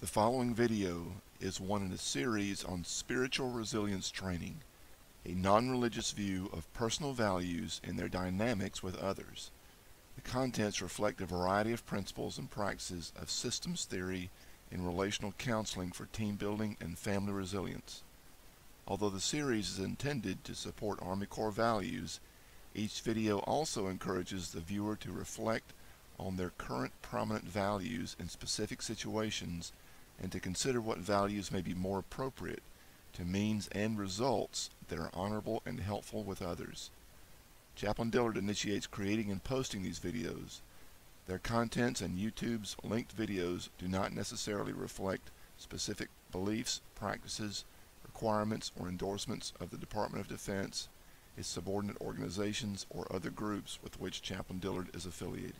The following video is one in a series on spiritual resilience training, a non-religious view of personal values and their dynamics with others. The contents reflect a variety of principles and practices of systems theory and relational counseling for team building and family resilience. Although the series is intended to support Army Corps values, each video also encourages the viewer to reflect on their current prominent values in specific situations and to consider what values may be more appropriate to means and results that are honorable and helpful with others. Chaplain Dillard initiates creating and posting these videos. Their contents and YouTube's linked videos do not necessarily reflect specific beliefs, practices, requirements, or endorsements of the Department of Defense, its subordinate organizations, or other groups with which Chaplain Dillard is affiliated.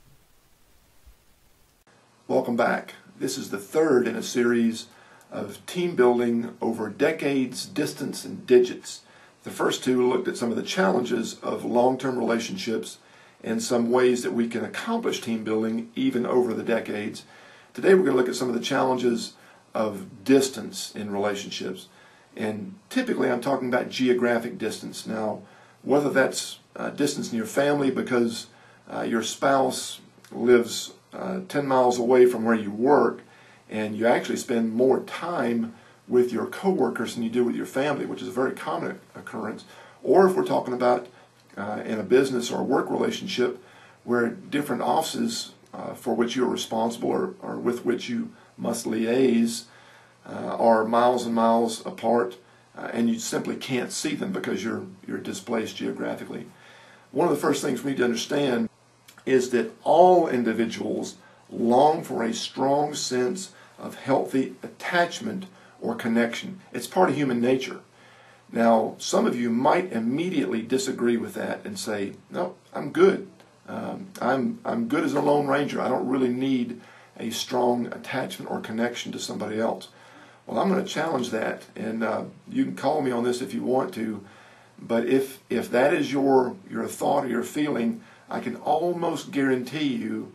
Welcome back. This is the third in a series of team building over decades, distance, and digits. The first two looked at some of the challenges of long-term relationships and some ways that we can accomplish team building even over the decades. Today we're going to look at some of the challenges of distance in relationships. And typically I'm talking about geographic distance. Now, whether that's distance in your family because your spouse lives 10 miles away from where you work and you actually spend more time with your coworkers than you do with your family, which is a very common occurrence, or if we're talking about in a business or a work relationship where different offices for which you're responsible or with which you must liaise are miles and miles apart, and you simply can't see them because you're displaced geographically. One of the first things we need to understand is that all individuals long for a strong sense of healthy attachment or connection. It's part of human nature. Now, some of you might immediately disagree with that and say, no, I'm good. I'm good as a Lone Ranger. I don't really need a strong attachment or connection to somebody else. Well, I'm going to challenge that, and you can call me on this if you want to, but if that is your thought or your feeling, I can almost guarantee you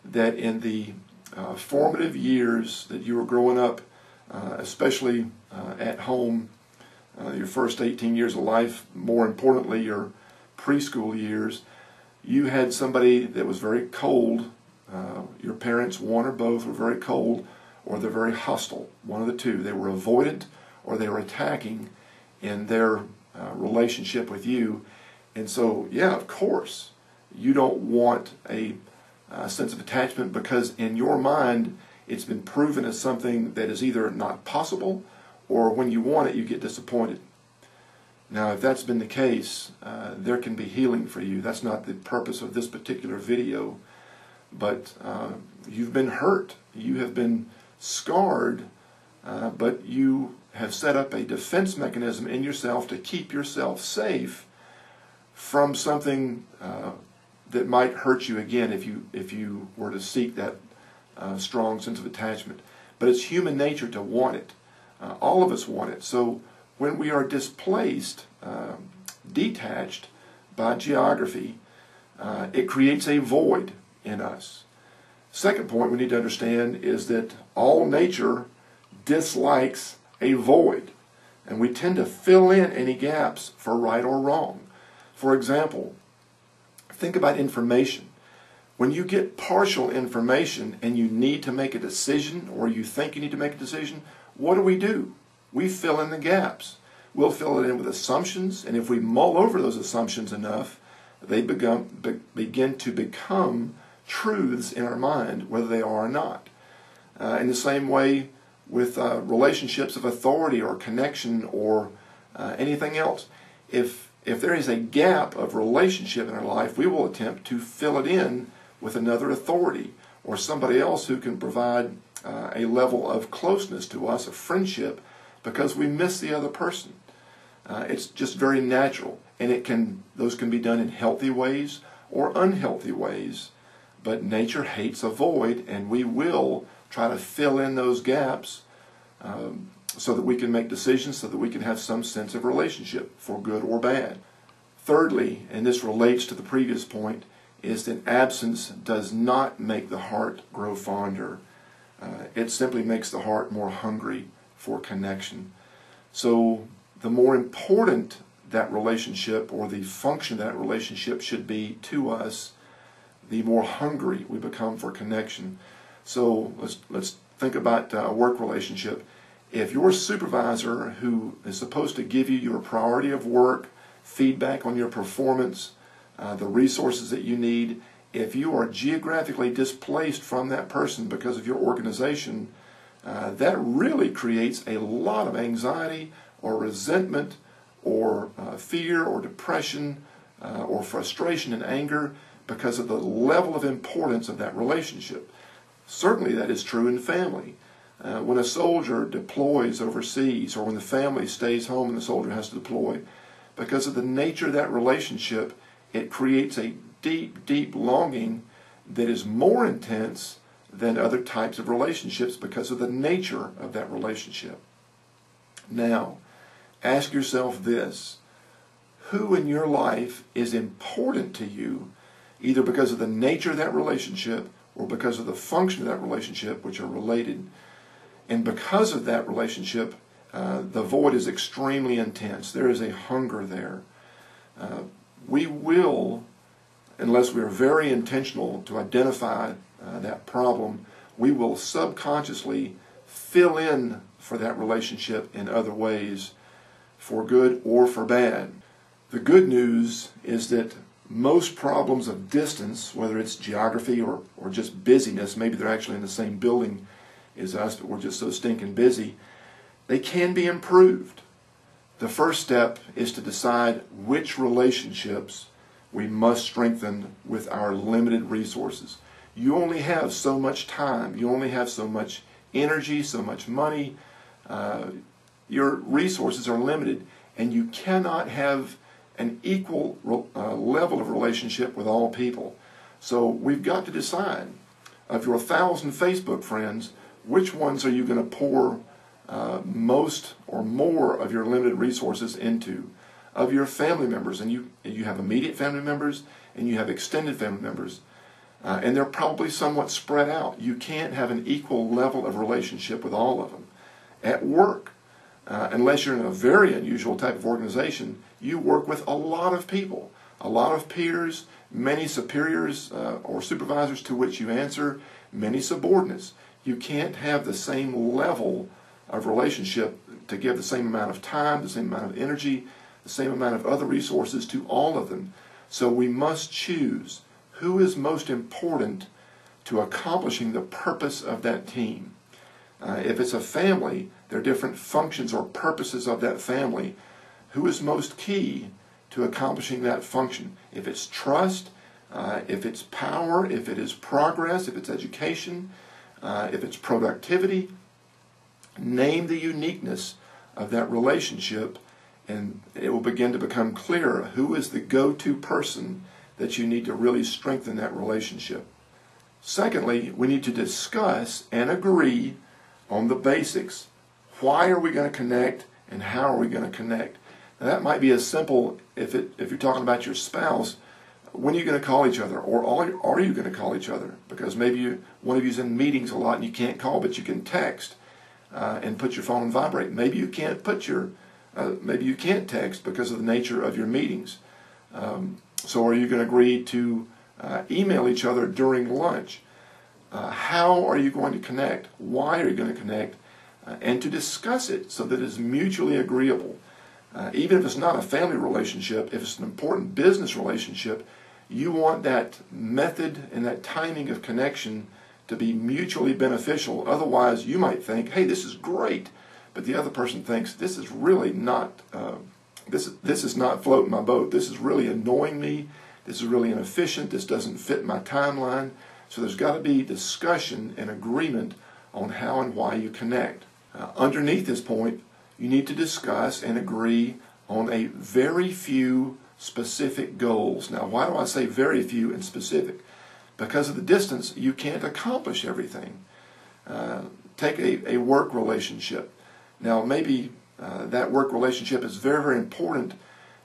that in the formative years that you were growing up, especially at home, your first 18 years of life, more importantly your preschool years, you had somebody that was very cold. Your parents, one or both, were very cold, or they're very hostile, one of the two. They were avoidant or they were attacking in their relationship with you. And so, yeah, of course, you don't want a sense of attachment because in your mind it's been proven as something that is either not possible or when you want it you get disappointed. Now, if that's been the case, there can be healing for you. That's not the purpose of this particular video, but you've been hurt, you have been scarred, but you have set up a defense mechanism in yourself to keep yourself safe from something that might hurt you again if you were to seek that strong sense of attachment. But it's human nature to want it. All of us want it. So when we are displaced, detached by geography, it creates a void in us. Second point we need to understand is that all nature dislikes a void, and we tend to fill in any gaps for right or wrong. For example, think about information. When you get partial information and you need to make a decision or you think you need to make a decision, what do? We fill in the gaps. We'll fill it in with assumptions, and if we mull over those assumptions enough, they begin to become truths in our mind, whether they are or not. In the same way with relationships of authority or connection or anything else. If there is a gap of relationship in our life, we will attempt to fill it in with another authority or somebody else who can provide a level of closeness to us, of friendship, because we miss the other person. It's just very natural, and those can be done in healthy ways or unhealthy ways. But nature hates a void, and we will try to fill in those gaps so that we can make decisions, so that we can have some sense of relationship, for good or bad. Thirdly, and this relates to the previous point, is that absence does not make the heart grow fonder. it simply makes the heart more hungry for connection. So the more important that relationship or the function of that relationship should be to us, the more hungry we become for connection. So let's think about a work relationship. If your supervisor, who is supposed to give you your priority of work, feedback on your performance, the resources that you need, if you are geographically displaced from that person because of your organization, that really creates a lot of anxiety or resentment or fear or depression or frustration and anger because of the level of importance of that relationship. Certainly that is true in family. When a soldier deploys overseas, or when the family stays home and the soldier has to deploy, because of the nature of that relationship, it creates a deep, deep longing that is more intense than other types of relationships because of the nature of that relationship. Now, ask yourself this: who in your life is important to you, either because of the nature of that relationship or because of the function of that relationship, which are related? And because of that relationship, the void is extremely intense. There is a hunger there. We will, unless we are very intentional to identify that problem, we will subconsciously fill in for that relationship in other ways, for good or for bad. The good news is that most problems of distance, whether it's geography or just busyness, maybe they're actually in the same building as us, but we're just so stinking busy, they can be improved. The first step is to decide which relationships we must strengthen with our limited resources. You only have so much time, you only have so much energy, so much money. Your resources are limited, and you cannot have an equal level of relationship with all people. So we've got to decide, of your 1,000 Facebook friends, which ones are you going to pour most or more of your limited resources into? Of your family members, and you have immediate family members and you have extended family members, and they're probably somewhat spread out. You can't have an equal level of relationship with all of them. At work, unless you're in a very unusual type of organization, you work with a lot of people, a lot of peers, many superiors or supervisors to which you answer, many subordinates. You can't have the same level of relationship to give the same amount of time, the same amount of energy, the same amount of other resources to all of them. So we must choose who is most important to accomplishing the purpose of that team. If it's a family, there are different functions or purposes of that family. Who is most key to accomplishing that function? If it's trust, if it's power, if it is progress, if it's education, if it's productivity, name the uniqueness of that relationship, and it will begin to become clearer who is the go-to person that you need to really strengthen that relationship. Secondly, we need to discuss and agree on the basics. Why are we going to connect, and how are we going to connect? Now, that might be as simple, if you're talking about your spouse, when are you going to call each other, or are you going to call each other? Because maybe one of you's in meetings a lot and you can't call, but you can text and put your phone on vibrate. Maybe you can't maybe you can't text because of the nature of your meetings. So are you going to agree to email each other during lunch? How are you going to connect? Why are you going to connect? And to discuss it so that it's mutually agreeable. Even if it's not a family relationship, if it's an important business relationship, you want that method and that timing of connection to be mutually beneficial. Otherwise, you might think, hey, this is great, but the other person thinks, this is really not, this is not floating my boat. This is really annoying me. This is really inefficient. This doesn't fit my timeline. So there's got to be discussion and agreement on how and why you connect. Underneath this point, you need to discuss and agree on a very few specific goals. Now, why do I say very few and specific? Because of the distance, you can't accomplish everything. Take a work relationship. Now, maybe that work relationship is very, very important,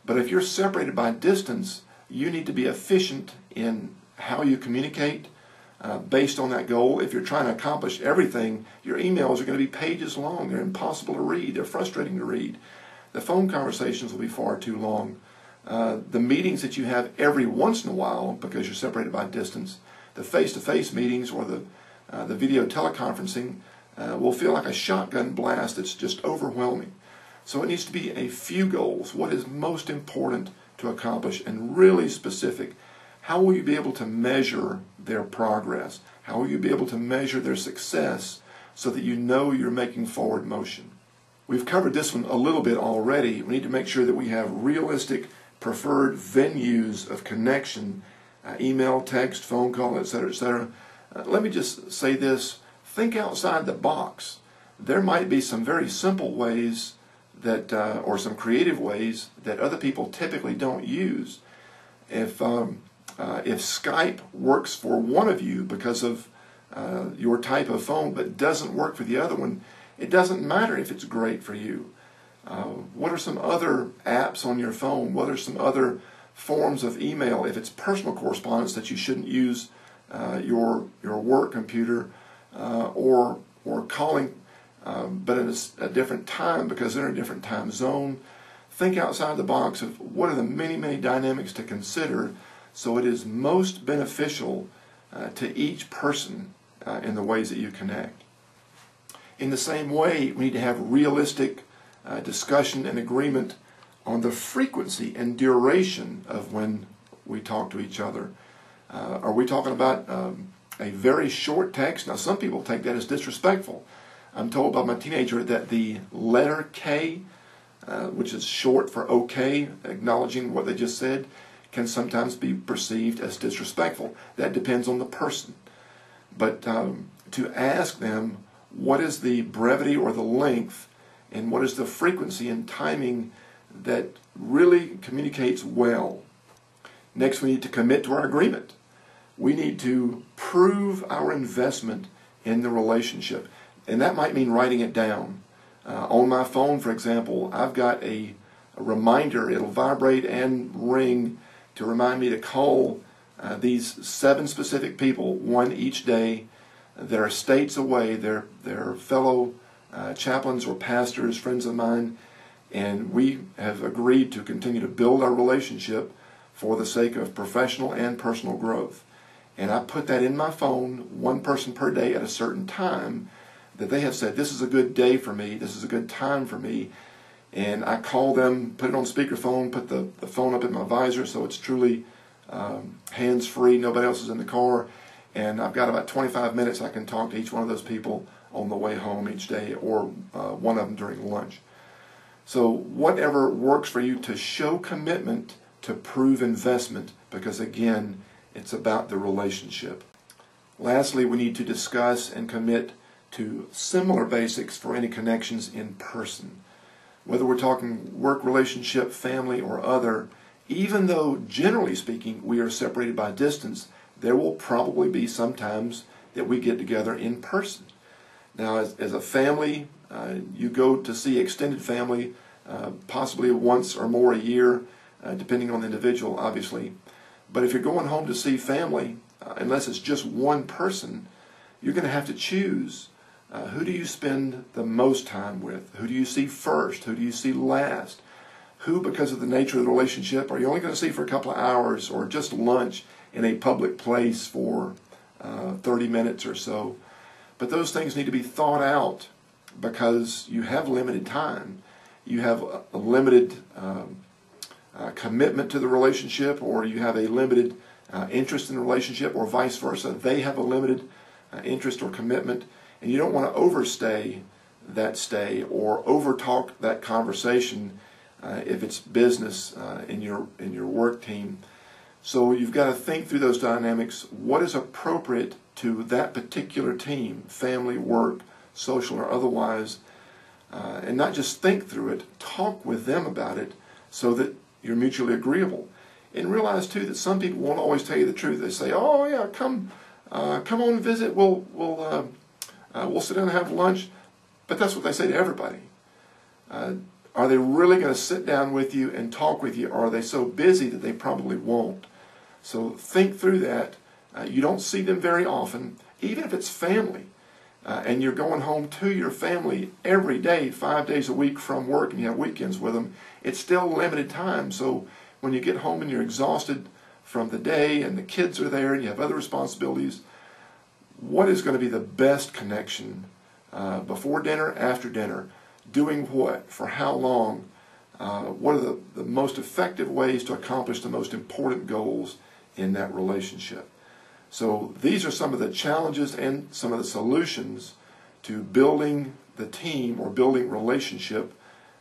but if you're separated by distance, you need to be efficient in how you communicate, based on that goal. If you're trying to accomplish everything, your emails are going to be pages long. They're impossible to read. They're frustrating to read. The phone conversations will be far too long. The meetings that you have every once in a while, because you're separated by distance, the face-to-face meetings or the video teleconferencing will feel like a shotgun blast that's just overwhelming. So it needs to be a few goals. What is most important to accomplish, and really specific? How will you be able to measure their progress? How will you be able to measure their success so that you know you're making forward motion? We've covered this one a little bit already. We need to make sure that we have realistic preferred venues of connection, email, text, phone call, etc., etc. Let me just say this. Think outside the box. There might be some very simple ways that, or some creative ways that other people typically don't use. If Skype works for one of you because of your type of phone but doesn't work for the other one, it doesn't matter if it's great for you. What are some other apps on your phone? What are some other forms of email? If it's personal correspondence, that you shouldn't use your work computer or calling, but in a different time because they're in a different time zone. Think outside the box of what are the many, many dynamics to consider so it is most beneficial to each person in the ways that you connect. In the same way, we need to have realistic discussion and agreement on the frequency and duration of when we talk to each other. Are we talking about a very short text? Now, some people take that as disrespectful. I'm told by my teenager that the letter K, which is short for OK, acknowledging what they just said, can sometimes be perceived as disrespectful. That depends on the person. But to ask them what is the brevity or the length and what is the frequency and timing that really communicates well. Next, we need to commit to our agreement. We need to prove our investment in the relationship. And that might mean writing it down. On my phone, for example, I've got a reminder. It'll vibrate and ring to remind me to call these 7 specific people, one each day. They're states away. They're fellow chaplains or pastors, friends of mine, and we have agreed to continue to build our relationship for the sake of professional and personal growth. And I put that in my phone, one person per day at a certain time, that they have said, this is a good day for me, this is a good time for me. And I call them, put it on speakerphone, put the phone up in my visor so it's truly hands-free, nobody else is in the car. And I've got about 25 minutes I can talk to each one of those people on the way home each day, or one of them during lunch. So whatever works for you to show commitment, to prove investment, because again, it's about the relationship. Lastly, we need to discuss and commit to similar basics for any connections in person. Whether we're talking work relationship, family, or other, even though generally speaking we are separated by distance, there will probably be some times that we get together in person. Now, as a family, you go to see extended family possibly once or more a year, depending on the individual, obviously. But if you're going home to see family, unless it's just one person, you're going to have to choose who do you spend the most time with? Who do you see first? Who do you see last? Who, because of the nature of the relationship, are you only going to see for a couple of hours or just lunch in a public place for 30 minutes or so? But those things need to be thought out because you have limited time. You have a limited commitment to the relationship, or you have a limited interest in the relationship, or vice versa. They have a limited interest or commitment, and you don't want to overstay that stay or overtalk that conversation if it's business in your work team. So you've got to think through those dynamics. What is appropriate to that particular team, family, work, social, or otherwise, and not just think through it, talk with them about it so that you're mutually agreeable. And realize too that some people won't always tell you the truth. They say, "Oh yeah, come on and visit. We'll sit down and have lunch," but that's what they say to everybody. Are they really going to sit down with you and talk with you, or are they so busy that they probably won't? So think through that. You don't see them very often, even if it's family. And you're going home to your family every day, 5 days a week from work, and you have weekends with them. It's still limited time. So when you get home and you're exhausted from the day and the kids are there and you have other responsibilities, what is going to be the best connection before dinner, after dinner? Doing what? For how long? What are the most effective ways to accomplish the most important goals in that relationship? So these are some of the challenges and some of the solutions to building the team or building relationship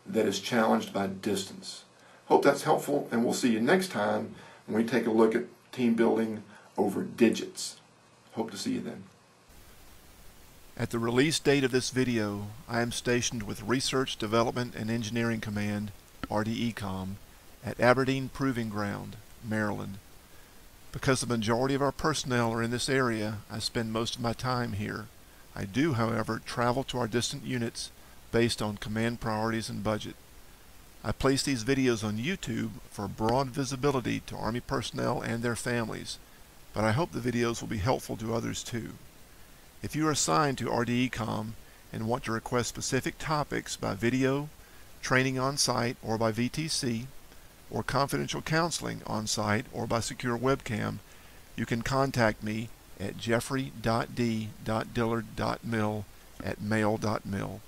that is challenged by distance. Hope that's helpful, and we'll see you next time when we take a look at team building over digits. Hope to see you then. At the release date of this video, I am stationed with Research, Development, and Engineering Command, RDECOM, at Aberdeen Proving Ground, Maryland. Because the majority of our personnel are in this area, I spend most of my time here. I do, however, travel to our distant units based on command priorities and budget. I place these videos on YouTube for broad visibility to Army personnel and their families, but I hope the videos will be helpful to others too. If you are assigned to RDECOM and want to request specific topics by video, training on site or by VTC, or confidential counseling on site or by secure webcam, you can contact me at jeffrey.d.dillard.mil@mail.mil.